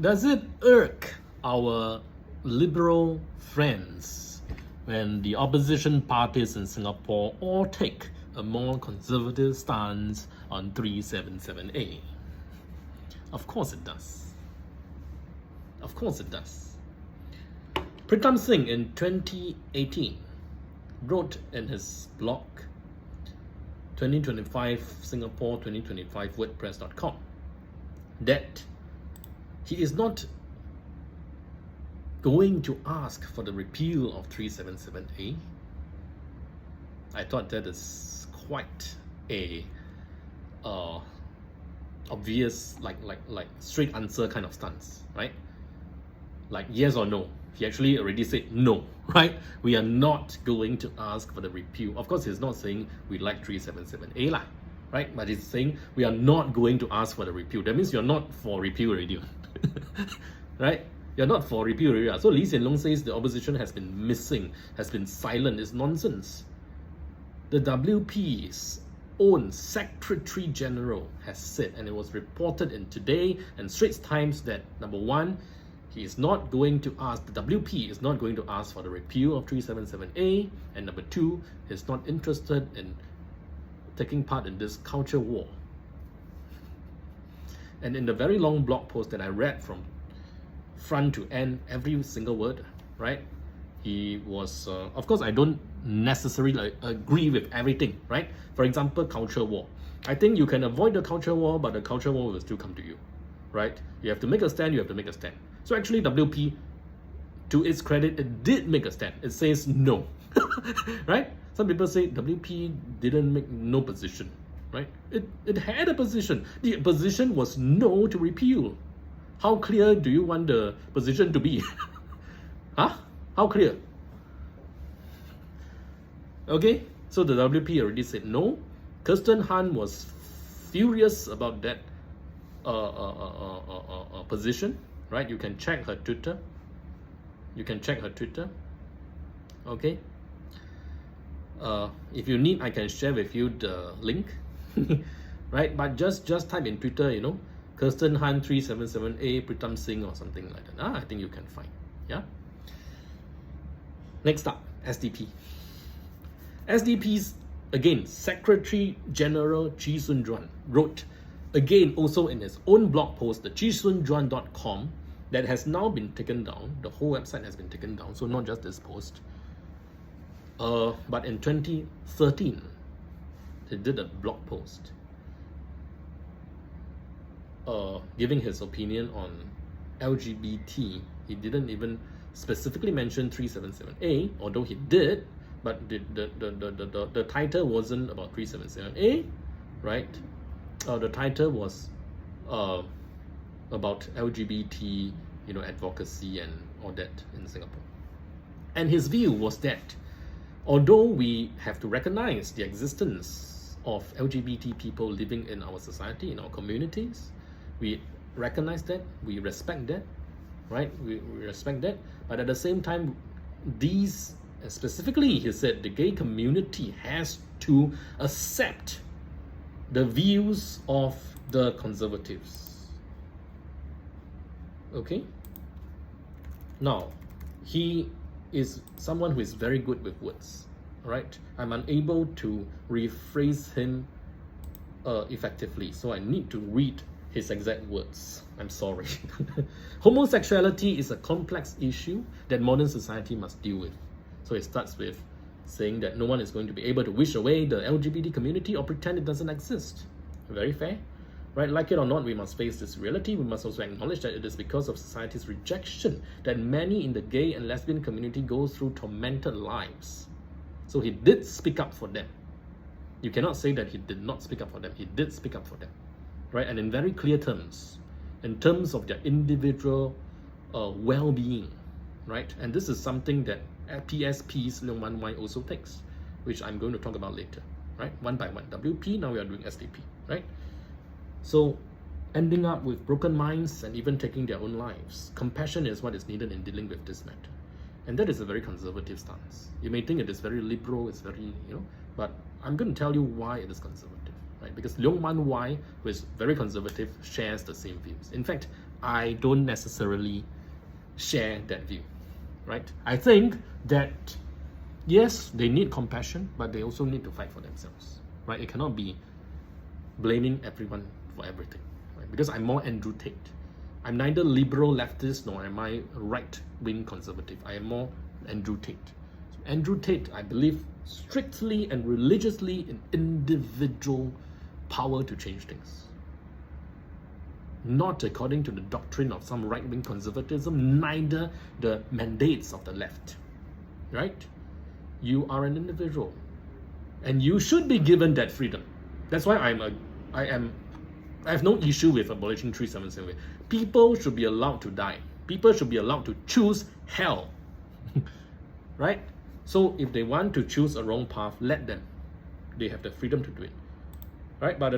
Does it irk our liberal friends when the opposition parties in Singapore all take a more conservative stance on 377A? Of course it does. Of course it does. Pritam Singh in 2018 wrote in his blog 2025 Singapore 2025 WordPress.com that he is not going to ask for the repeal of 377A. I thought that is quite a obvious, like straight answer kind of stance, right? Like yes or no. He actually already said no, right? We are not going to ask for the repeal. Of course, he's not saying we like 377A lah, right? But he's saying we are not going to ask for the repeal. That means you're not for repeal already, right? You're not for repeal already. So Lee Hsien Loong says the opposition has been missing, has been silent. It's nonsense. The WP's own Secretary General has said, and it was reported in Today and Straits Times, that number one, he is not going to ask, the WP is not going to ask for the repeal of 377A, and number two, he's not interested in taking part in this culture war. And in the very long blog post that I read from front to end, every single word, right? He was, of course, I don't necessarily agree with everything, right? For example, culture war. I think you can avoid the culture war, but the culture war will still come to you, right? You have to make a stand, you have to make a stand. So actually, WP, to its credit, it did make a stand. It says no, right? Some people say WP didn't make no position, right? It had a position. The position was no to repeal. How clear do you want the position to be? Huh? How clear? Okay, so the WP already said no. Kirsten Han was furious about that position, right? You can check her Twitter. You can check her Twitter. Okay. If you need, I can share with you the link, right? But just type in Twitter, you know, Kirsten Han 377A Pritam Singh or something like that. I think you can find. Yeah. Next up, SDP. SDP's, again, Secretary General Chee Soon Juan wrote, again, also in his own blog post, the cheesoonjuan.com, that has now been taken down. The whole website has been taken down, so not just this post. But in 2013, he did a blog post giving his opinion on LGBT. He didn't even specifically mention 377A, although he did, but the title wasn't about 377A, right? The title was about LGBT, you know, advocacy and all that in Singapore. And his view was that although we have to recognize the existence of LGBT people living in our society, in our communities, we recognize that, we respect that, right? We respect that, but at the same time, these, specifically, he said, the gay community has to accept the views of the conservatives. Okay? Now, he is someone who is very good with words, right? I'm unable to rephrase him effectively, so I need to read his exact words. I'm sorry. Homosexuality is a complex issue that modern society must deal with. So it starts with saying that no one is going to be able to wish away the LGBT community or pretend it doesn't exist. Very fair, right? Like it or not, we must face this reality. We must also acknowledge that it is because of society's rejection that many in the gay and lesbian community go through tormented lives. So he did speak up for them. You cannot say that he did not speak up for them. He did speak up for them, right? And in very clear terms, in terms of their individual well-being, right? And this is something that PSP's Leong Man Wai also takes, which I'm going to talk about later, right? One by one. WP, now we are doing SDP, right? So ending up with broken minds and even taking their own lives. Compassion is what is needed in dealing with this matter. And that is a very conservative stance. You may think it is very liberal, it's very, you know, but I'm going to tell you why it is conservative, right? Because Leong Man Wai, who is very conservative, shares the same views. In fact, I don't necessarily share that view, right? I think that yes, they need compassion, but they also need to fight for themselves, right? It cannot be blaming everyone for everything, right? Because I'm more Andrew Tate. I'm neither liberal leftist nor am I right-wing conservative. I am more Andrew Tate. So Andrew Tate, I believe strictly and religiously in individual power to change things. Not according to the doctrine of some right-wing conservatism, neither the mandates of the left, right? You are an individual and you should be given that freedom. That's why I have no issue with abolishing 377. People should be allowed to die. People should be allowed to choose hell. Right? So if they want to choose a wrong path, let them. They have the freedom to do it. Right? But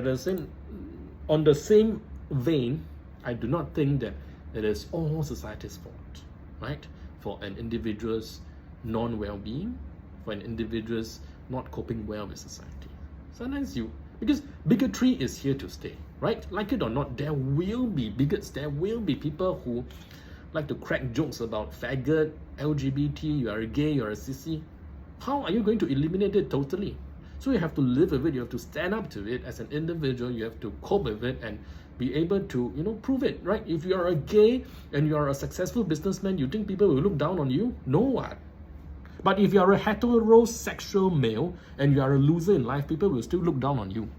on the same vein, I do not think that it is all society's fault, right? For an individual's non-well-being, for an individual's not coping well with society. Sometimes because bigotry is here to stay, right? Like it or not, there will be bigots, there will be people who like to crack jokes about faggot, LGBT, you are a gay, you are a sissy. How are you going to eliminate it totally? So you have to live with it, you have to stand up to it as an individual, you have to cope with it and be able to, prove it, right? If you are a gay and you are a successful businessman, you think people will look down on you? No what? But if you are a heterosexual male and you are a loser in life, people will still look down on you.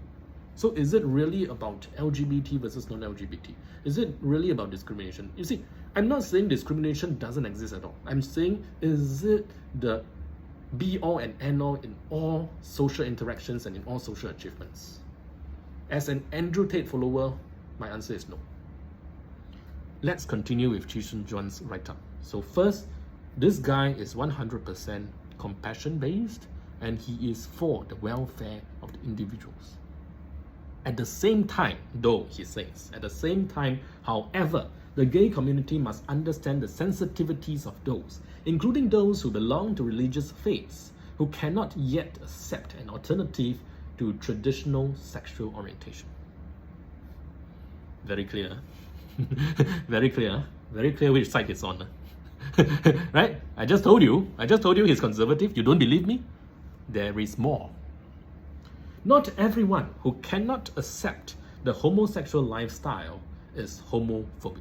So is it really about LGBT versus non-LGBT? Is it really about discrimination? You see, I'm not saying discrimination doesn't exist at all. I'm saying, is it the be-all and end-all in all social interactions and in all social achievements? As an Andrew Tate follower, my answer is no. Let's continue with Chee Soon Juan's write-up. So first, this guy is 100% compassion-based and he is for the welfare of the individuals. At the same time, though, he says, at the same time, however, the gay community must understand the sensitivities of those, including those who belong to religious faiths, who cannot yet accept an alternative to traditional sexual orientation. Very clear. Very clear. Very clear which side it's on. Right? I just told you he's conservative. You don't believe me? There is more. Not everyone who cannot accept the homosexual lifestyle is homophobic.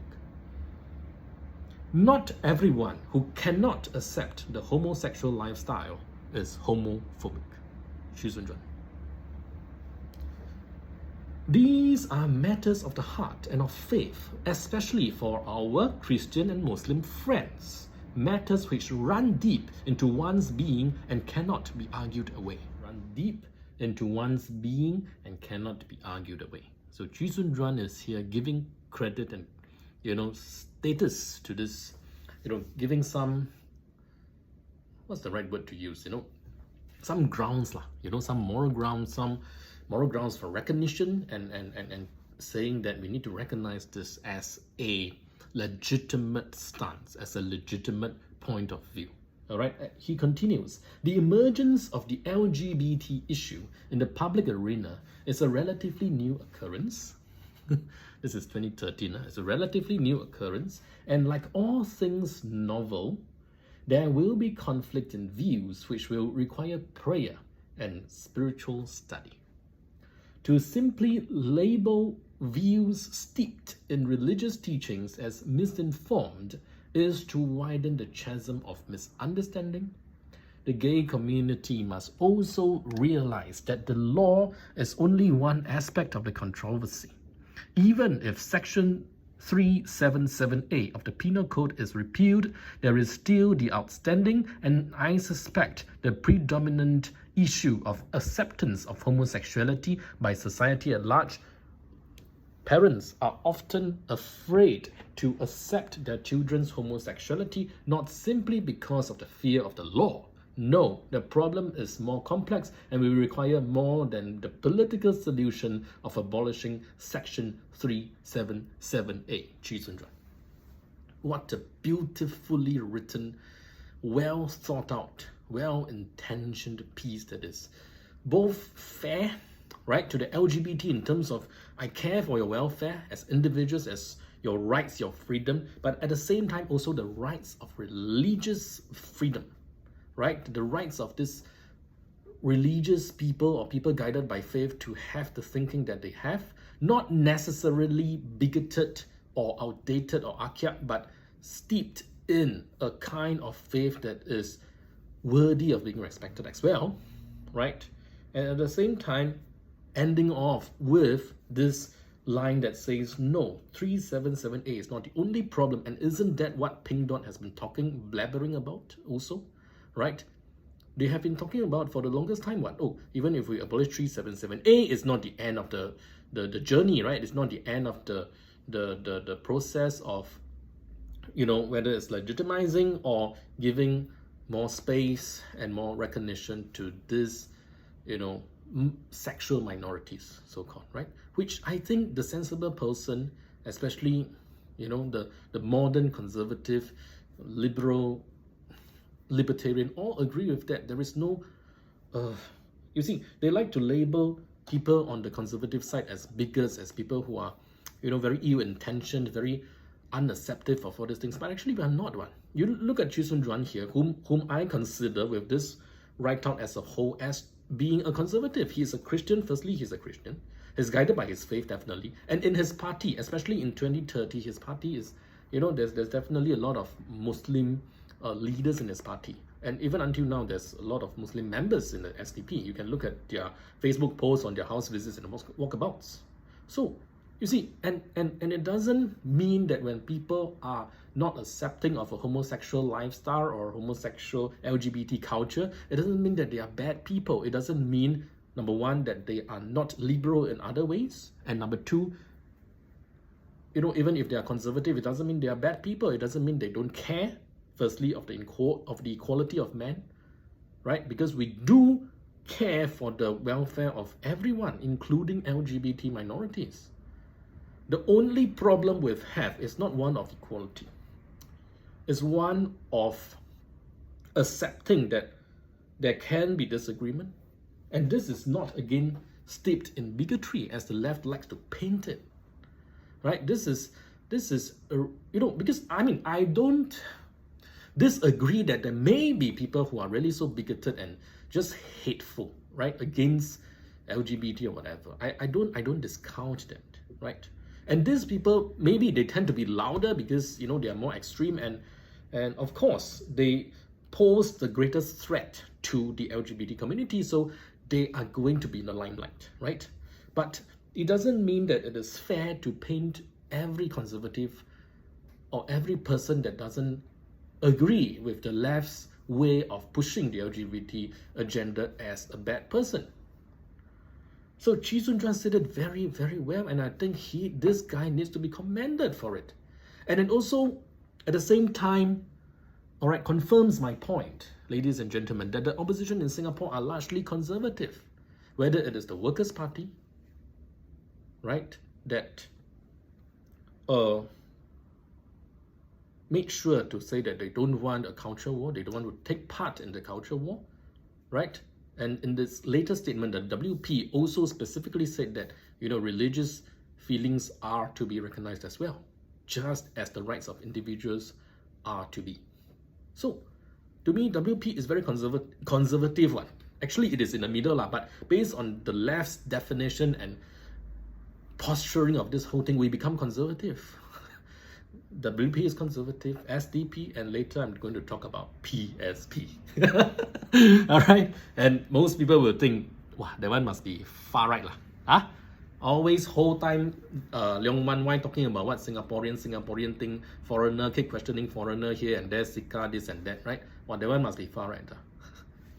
Not everyone who cannot accept the homosexual lifestyle is homophobic. Chee Soon Juan. These are matters of the heart and of faith, especially for our Christian and Muslim friends. Matters which run deep into one's being and cannot be argued away. Run deep into one's being and cannot be argued away. So Chee Soon Juan is here giving credit and status to this, giving some, what's the right word to use? Some grounds some moral grounds for recognition and saying that we need to recognize this as a legitimate stance, as a legitimate point of view. All right, he continues, the emergence of the LGBT issue in the public arena is a relatively new occurrence. This is 2013, it's a relatively new occurrence, and like all things novel, there will be conflict in views which will require prayer and spiritual study. To simply label views steeped in religious teachings as misinformed is to widen the chasm of misunderstanding. The gay community must also realize that the law is only one aspect of the controversy. Even if Section 377A of the Penal Code is repealed, there is still the outstanding and I suspect the predominant issue of acceptance of homosexuality by society at large. Parents are often afraid to accept their children's homosexuality, not simply because of the fear of the law. No, the problem is more complex and will require more than the political solution of abolishing Section 377A. Chee Soon Juan. What a beautifully written, well thought out, well-intentioned piece that is. Both fair, right, to the LGBT in terms of I care for your welfare as individuals, as your rights, your freedom, but at the same time also the rights of religious freedom, right? The rights of this religious people or people guided by faith to have the thinking that they have, not necessarily bigoted or outdated or archaic, but steeped in a kind of faith that is worthy of being respected as well, right? And at the same time, ending off with this line that says, no, 377A is not the only problem. And isn't that what Pink Dot has been blabbering about also, right? They have been talking about for the longest time what? Oh, even if we abolish 377A, it's not the end of the journey, right? It's not the end of the process of, you know, whether it's legitimizing or giving more space and more recognition to this, you know, sexual minorities, so-called, right? Which I think the sensible person, especially, you know, the modern conservative, liberal, libertarian, all agree with that. There is no, you see, they like to label people on the conservative side as bigots, as people who are, you know, very ill-intentioned, very unacceptive of all these things, but actually we are not one. You look at Chee Soon-Juan here, whom I consider with this write-out as a whole as being a conservative. He is a Christian. Firstly, he's a Christian. He's guided by his faith, definitely. And in his party, especially in 2030, his party is, you know, there's definitely a lot of Muslim leaders in his party. And even until now, there's a lot of Muslim members in the SDP. You can look at their Facebook posts on their house visits and walkabouts. So, you see, and it doesn't mean that when people are not accepting of a homosexual lifestyle or homosexual LGBT culture, it doesn't mean that they are bad people. It doesn't mean, number one, that they are not liberal in other ways. And number two, you know, even if they are conservative, it doesn't mean they are bad people. It doesn't mean they don't care, firstly, of the equality of men, right? Because we do care for the welfare of everyone, including LGBT minorities. The only problem we have is not one of equality. It's one of accepting that there can be disagreement. And this is not, again, steeped in bigotry as the left likes to paint it. Right? This is you know, because I don't disagree that there may be people who are really so bigoted and just hateful, right, against LGBT or whatever. I don't discount that, right? And these people, maybe they tend to be louder because, you know, they are more extreme and of course they pose the greatest threat to the LGBT community, so they are going to be in the limelight, right? But it doesn't mean that it is fair to paint every conservative or every person that doesn't agree with the left's way of pushing the LGBT agenda as a bad person. So Chee Soon-Juan said it very, very well, and I think this guy needs to be commended for it. And it also, at the same time, all right, confirms my point, ladies and gentlemen, that the opposition in Singapore are largely conservative. Whether it is the Workers' Party, right, that made sure to say that they don't want a culture war, they don't want to take part in the culture war, right? And in this latest statement, the WP also specifically said that, you know, religious feelings are to be recognized as well, just as the rights of individuals are to be. So, to me, WP is very conservative one. Actually, it is in the middle, but based on the left's definition and posturing of this whole thing, we become conservative. WP is conservative, SDP, and later I'm going to talk about PSP. All right, and most people will think, wow, that one must be far right lah. Huh? Always whole time, Leong Man Wai talking about what Singaporean thing, foreigner, keep questioning foreigner here and there, Sika, this and that, right? Well, that one must be far right.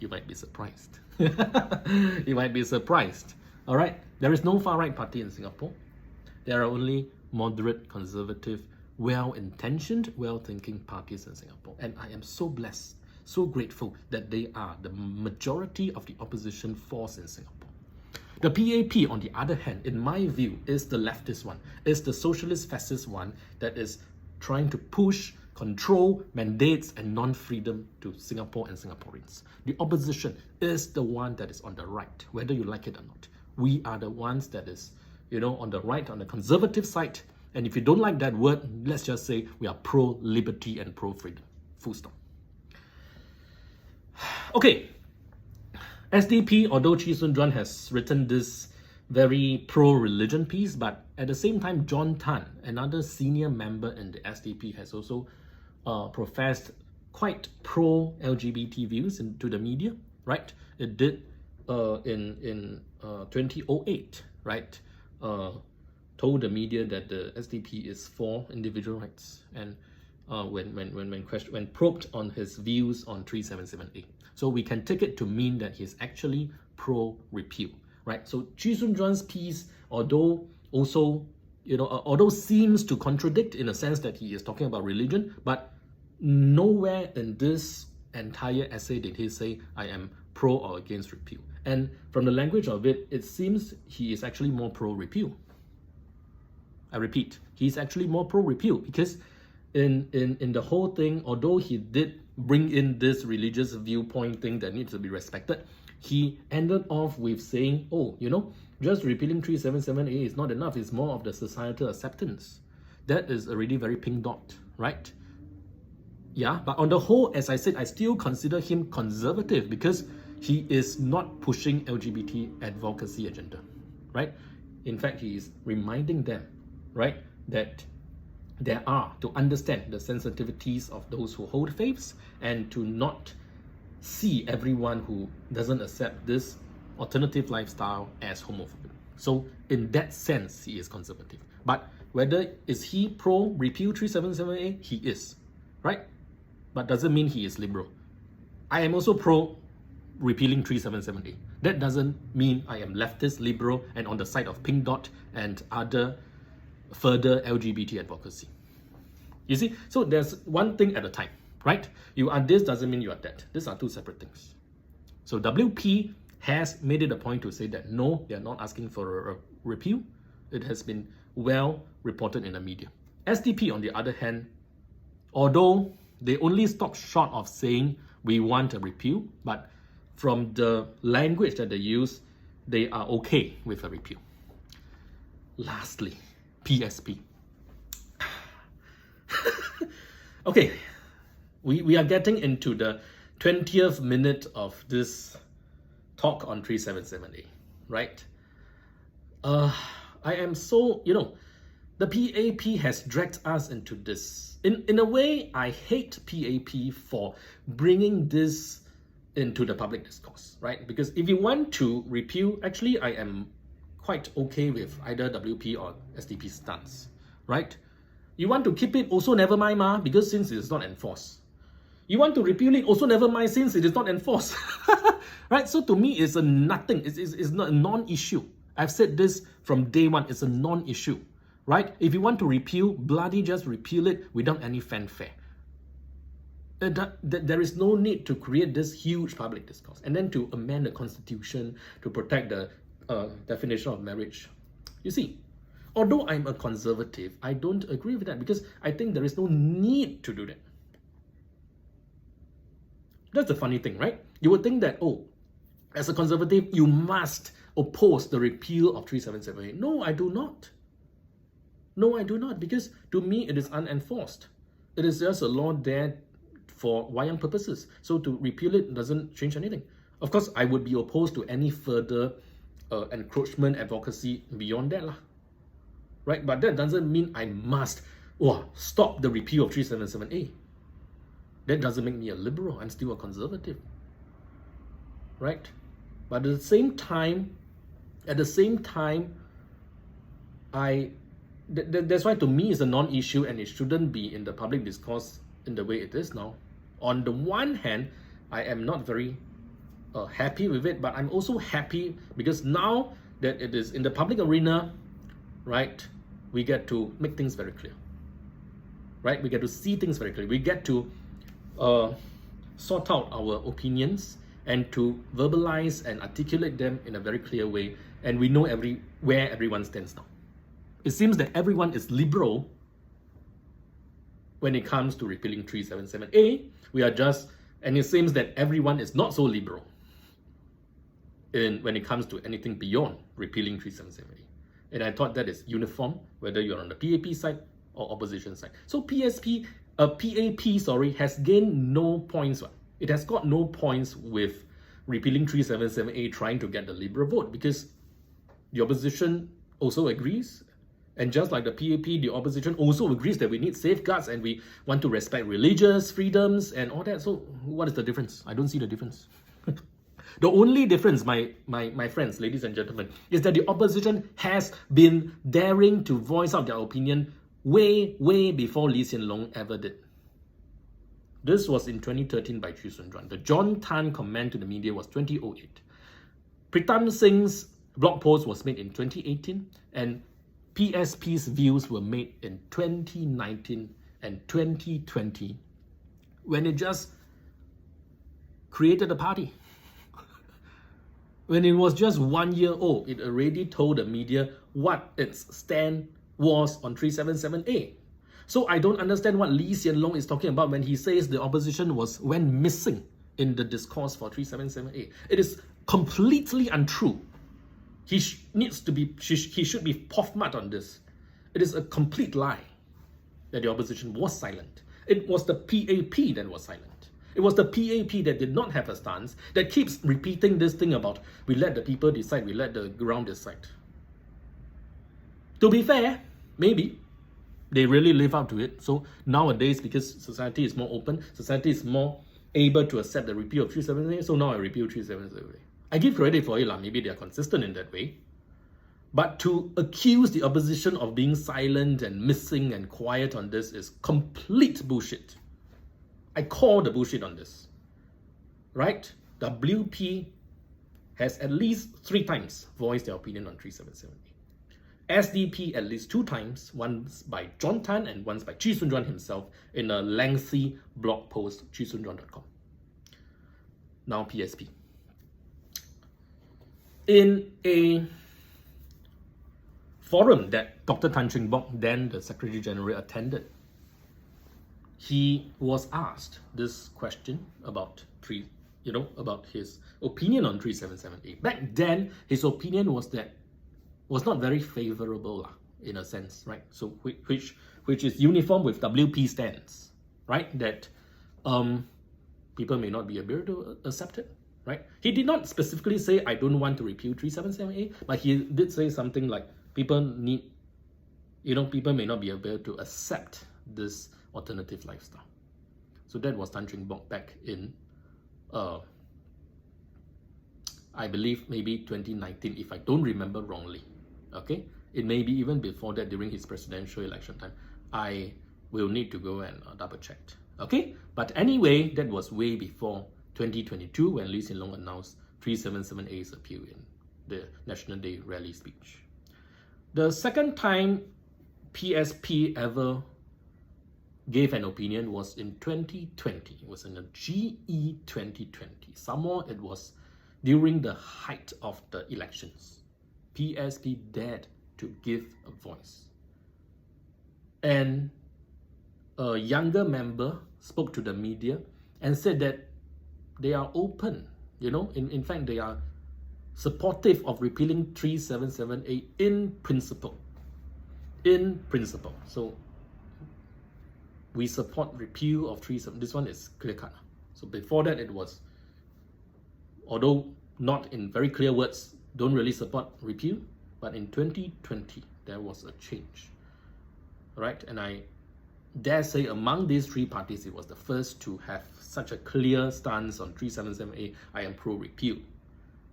You might be surprised. You might be surprised. All right, there is no far right party in Singapore. There are only moderate, conservative, well-intentioned, well-thinking parties in Singapore. And I am so blessed, so grateful that they are the majority of the opposition force in Singapore. The PAP, on the other hand, in my view, is the leftist one, is the socialist fascist one that is trying to push, control, mandates, and non-freedom to Singapore and Singaporeans. The opposition is the one that is on the right, whether you like it or not. We are the ones that is, you know, on the right, on the conservative side, And if you don't like that word, let's just say we are pro-liberty and pro-freedom. Full stop. Okay. SDP, although Chee Soon-juan has written this very pro-religion piece, but at the same time, John Tan, another senior member in the SDP, has also professed quite pro-LGBT views into the media, right? It did in 2008, right? Told the media that the SDP is for individual rights, and when probed on his views on 377A. So we can take it to mean that he's actually pro-repeal, right? So Chee Soon-juan's piece, although also, although seems to contradict in a sense that he is talking about religion, but nowhere in this entire essay did he say, I am pro or against repeal. And from the language of it, it seems he is actually more pro-repeal. I repeat, he's actually more pro-repeal because in the whole thing, although he did bring in this religious viewpoint thing that needs to be respected, he ended off with saying, oh, just repealing 377A is not enough. It's more of the societal acceptance. That is already very pink dot, right? Yeah, but on the whole, as I said, I still consider him conservative because he is not pushing LGBT advocacy agenda, right? In fact, he is reminding them, right, that there are, to understand the sensitivities of those who hold faiths and to not see everyone who doesn't accept this alternative lifestyle as homophobic. So in that sense, he is conservative. But whether is he pro-repeal 377A? He is, right? But doesn't mean he is liberal. I am also pro-repealing 377A. That doesn't mean I am leftist, liberal, and on the side of Pink Dot and other further LGBT advocacy. You see, so there's one thing at a time, right? You are this doesn't mean you are that. These are two separate things. So WP has made it a point to say that no, they are not asking for a repeal. It has been well reported in the media. SDP, on the other hand, although they only stop short of saying we want a repeal, but from the language that they use, they are okay with a repeal. Lastly, PSP. Okay, we are getting into the 20th minute of this talk on 377A, right? I am so, the PAP has dragged us into this. In a way, I hate PAP for bringing this into the public discourse, right? Because if you want to repeal, actually, I am quite okay with either WP or SDP stance, right? You want to keep it, also never mind, because since it is not enforced. You want to repeal it, also never mind, since it is not enforced. Right? So to me, it's a nothing. It's not a non-issue. I've said this from day one. It's a non-issue, right? If you want to repeal, bloody just repeal it without any fanfare. There is no need to create this huge public discourse and then to amend the constitution to protect the definition of marriage. You see, although I'm a conservative, I don't agree with that because I think there is no need to do that. That's the funny thing, right? You would think that, oh, as a conservative, you must oppose the repeal of 377A. No, I do not. No, I do not, because to me, it is unenforced. It is just a law there for Wayang purposes. So to repeal it doesn't change anything. Of course, I would be opposed to any further encroachment advocacy beyond that, right? But that doesn't mean I must stop the repeal of 377A. That doesn't make me a liberal. I'm still a conservative, right? But at the same time, that's why to me it's a non-issue and it shouldn't be in the public discourse in the way it is now. On the one hand, I am not very happy with it, but I'm also happy because now that it is in the public arena, right, we get to make things very clear, right? We get to see things very clearly. We get to sort out our opinions and to verbalize and articulate them in a very clear way, and we know where everyone stands now. It seems that everyone is liberal when it comes to repealing 377A. And it seems that everyone is not so liberal when it comes to anything beyond repealing 377A. And I thought that is uniform, whether you're on the PAP side or opposition side. So PAP, sorry, has gained no points. It has got no points with repealing 377A trying to get the Liberal vote, because the opposition also agrees. And just like the PAP, the opposition also agrees that we need safeguards and we want to respect religious freedoms and all that. So what is the difference? I don't see the difference. The only difference, my friends, ladies and gentlemen, is that the opposition has been daring to voice out their opinion way before Lee Hsien Loong ever did. This was in 2013 by Chee Soon-juan. The John Tan comment to the media was 2008. Pritam Singh's blog post was made in 2018, and PSP's views were made in 2019 and 2020, when it just created a party. When it was just 1 year old, it already told the media what its stand was on 377A. So I don't understand what Lee Hsien Loong is talking about when he says the opposition went missing in the discourse for 377A. It is completely untrue. He should be POFMAT on this. It is a complete lie that the opposition was silent. It was the PAP that was silent. It was the PAP that did not have a stance, that keeps repeating this thing about we let the people decide, we let the ground decide. To be fair, maybe they really live up to it. So nowadays, because society is more open, society is more able to accept the repeal of 377A, so now I repeal 377A. I give credit for it, maybe they are consistent in that way. But to accuse the opposition of being silent and missing and quiet on this is complete bullshit. I call the bullshit on this. Right? WP has at least 3 times voiced their opinion on 377A. SDP at least 2 times, once by John Tan and once by Chee Soon-juan himself in a lengthy blog post, cheesoonjuan.com. Now PSP. In a forum that Dr. Tan Cheng Bock, then the Secretary General, attended, he was asked this question about about his opinion on 377A. Back then, his opinion was not very favorable, in a sense, right? So which is uniform with WP stance, right? That people may not be able to accept it, right? He did not specifically say, I don't want to repeal 377A, but he did say something like, people may not be able to accept this alternative lifestyle. So that was Tan Cheng Bock back in, I believe maybe 2019, if I don't remember wrongly. Okay, it may be even before that, during his presidential election time. I will need to go and double check. Okay, but anyway, that was way before 2022 when Lee Hsien Loong announced 377A's appeal in the National Day rally speech. The second time PSP ever gave an opinion was in 2020. It was in the GE 2020. Somewhere it was during the height of the elections. PSP dared to give a voice. And a younger member spoke to the media and said that they are open, in fact, they are supportive of repealing 377A in principle. In principle. So we support repeal of 377. This one is clear cut. So before that, it was, although not in very clear words, don't really support repeal, but in 2020 there was a change, right? And I dare say among these 3 parties, it was the first to have such a clear stance on 377A. I am pro repeal,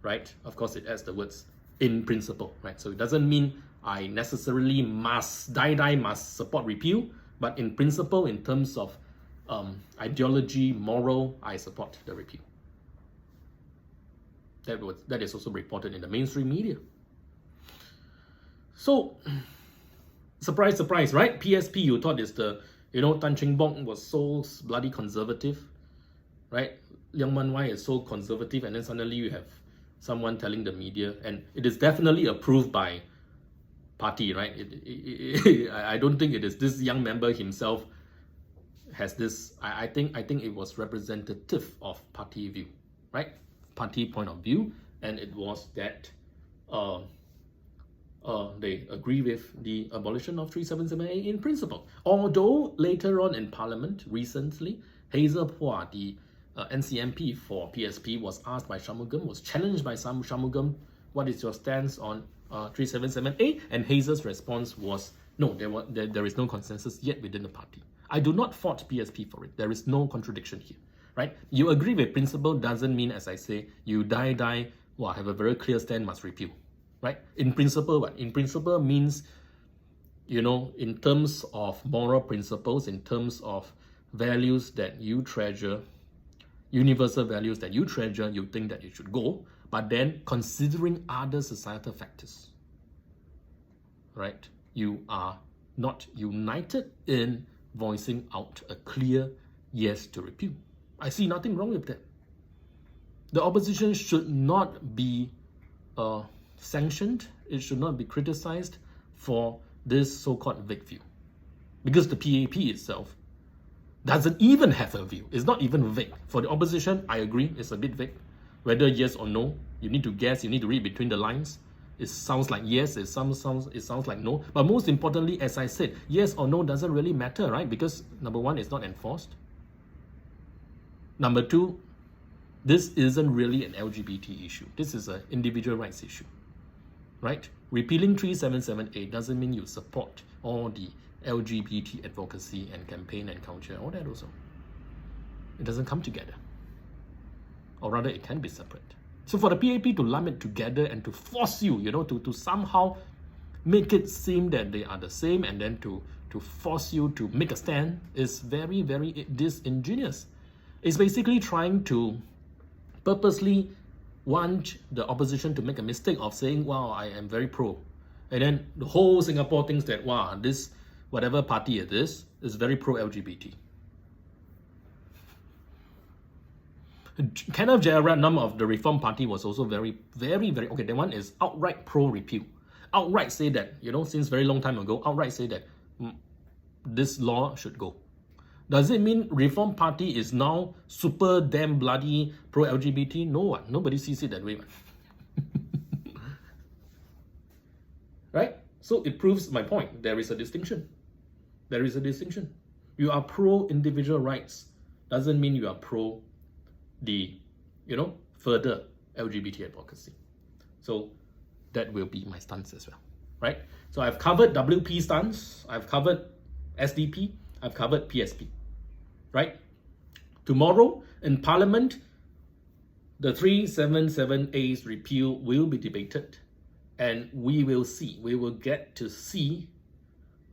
right? Of course, it adds the words in principle, right? So it doesn't mean I necessarily must support repeal, but in principle, in terms of ideology, moral, I support the repeal. That is also reported in the mainstream media. So, surprise, surprise, right? PSP, you thought is the, Tan Cheng Bock was so bloody conservative, right? Liang Man-wai is so conservative, and then suddenly you have someone telling the media, and it is definitely approved by party, right? I don't think it is this young member himself has this. I think it was representative of party view, right? Party point of view, and it was that they agree with the abolition of 377A in principle. Although later on in Parliament, recently, Hazel Phua, the NCMP for PSP, was asked by Shanmugam, was challenged by Shanmugam, what is your stance on 377A? And Hazel's response was, no, there is no consensus yet within the party. I do not fault PSP for it. There is no contradiction here, right? You agree with principle doesn't mean, as I say, you have a very clear stand, must repeal. Right? In principle, what? In principle means, in terms of moral principles, in terms of values that you treasure, universal values that you treasure, you think that it should go, but then considering other societal factors, right? You are not united in voicing out a clear yes to repeal. I see nothing wrong with that. The opposition should not be sanctioned, it should not be criticized for this so-called vague view. Because the PAP itself doesn't even have a view. It's not even vague. For the opposition, I agree, it's a bit vague. Whether yes or no, you need to guess, you need to read between the lines. It sounds like yes, it sounds like no. But most importantly, as I said, yes or no doesn't really matter, right? Because number one, it's not enforced. Number two, this isn't really an LGBT issue. This is an individual rights issue. Right? Repealing 377A doesn't mean you support all the LGBT advocacy and campaign and culture, all that also. It doesn't come together. Or rather, it can be separate. So for the PAP to lump it together and to force you, to somehow make it seem that they are the same and then to force you to make a stand is very, very disingenuous. It's basically trying to purposely want the opposition to make a mistake of saying, wow, I am very pro. And then the whole Singapore thinks that, wow, this, whatever party it is very pro-LGBT. Kenneth Jeyaretnam of the Reform Party was also very, very, very, okay, that one is outright pro-repeal. Outright say that, since very long time ago, outright say that this law should go. Does it mean Reform Party is now super damn bloody pro-LGBT? No one. Nobody sees it that way. Right? So it proves my point. There is a distinction. There is a distinction. You are pro-individual rights. Doesn't mean you are pro the, further LGBT advocacy. So that will be my stance as well. Right? So I've covered WP stance. I've covered SDP. I've covered PSP. Right? Tomorrow in Parliament, the 377A's repeal will be debated, and we will get to see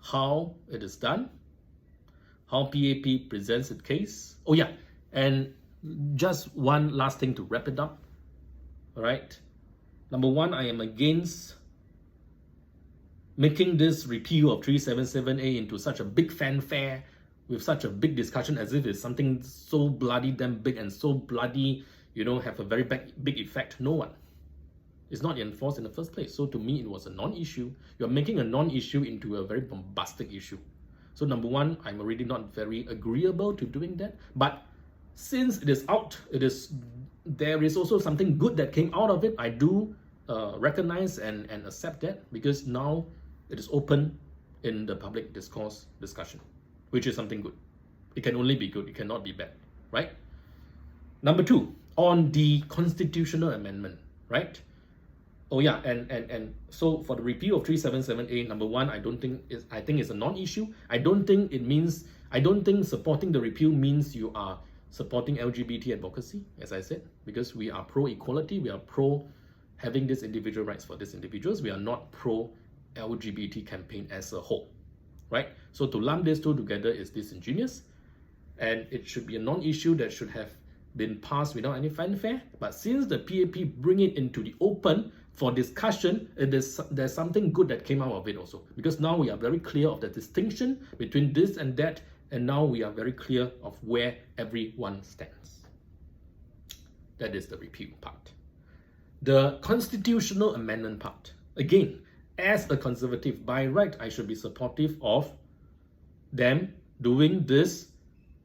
how it is done, how PAP presents its case. Oh yeah, and just one last thing to wrap it up. All right. Number one, I am against making this repeal of 377A into such a big fanfare with such a big discussion as if it's something so bloody damn big and so bloody, have a very big effect. No one. It's not enforced in the first place. So to me, it was a non-issue. You're making a non-issue into a very bombastic issue. So number one, I'm already not very agreeable to doing that. But since it is out, there is also something good that came out of it. I do recognize and accept that, because now it is open in the public discourse discussion, which is something good. It can only be good, it cannot be bad, right? Number two, on the constitutional amendment, right? Oh yeah, and so for the repeal of 377A, number one, I think it's a non-issue. I don't think supporting the repeal means you are supporting LGBT advocacy, as I said, because we are pro-equality, we are pro having these individual rights for these individuals. We are not pro-LGBT campaign as a whole, right? So to lump these two together is disingenuous, and it should be a non-issue that should have been passed without any fanfare. But since the PAP bring it into the open for discussion, there's something good that came out of it also, because now we are very clear of the distinction between this and that, and now we are very clear of where everyone stands. That is the repeal part. The constitutional amendment part. Again, as a conservative, by right, I should be supportive of them doing this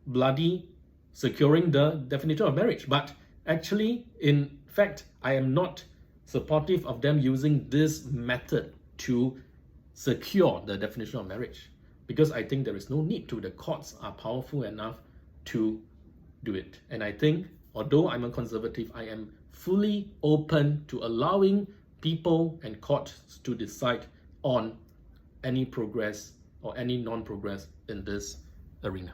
bloody securing the definition of marriage. But actually, in fact, I am not supportive of them using this method to secure the definition of marriage, because I think there is no need to. The courts are powerful enough to do it. And I think, although I'm a conservative, I am fully open to allowing people and courts to decide on any progress or any non-progress in this arena.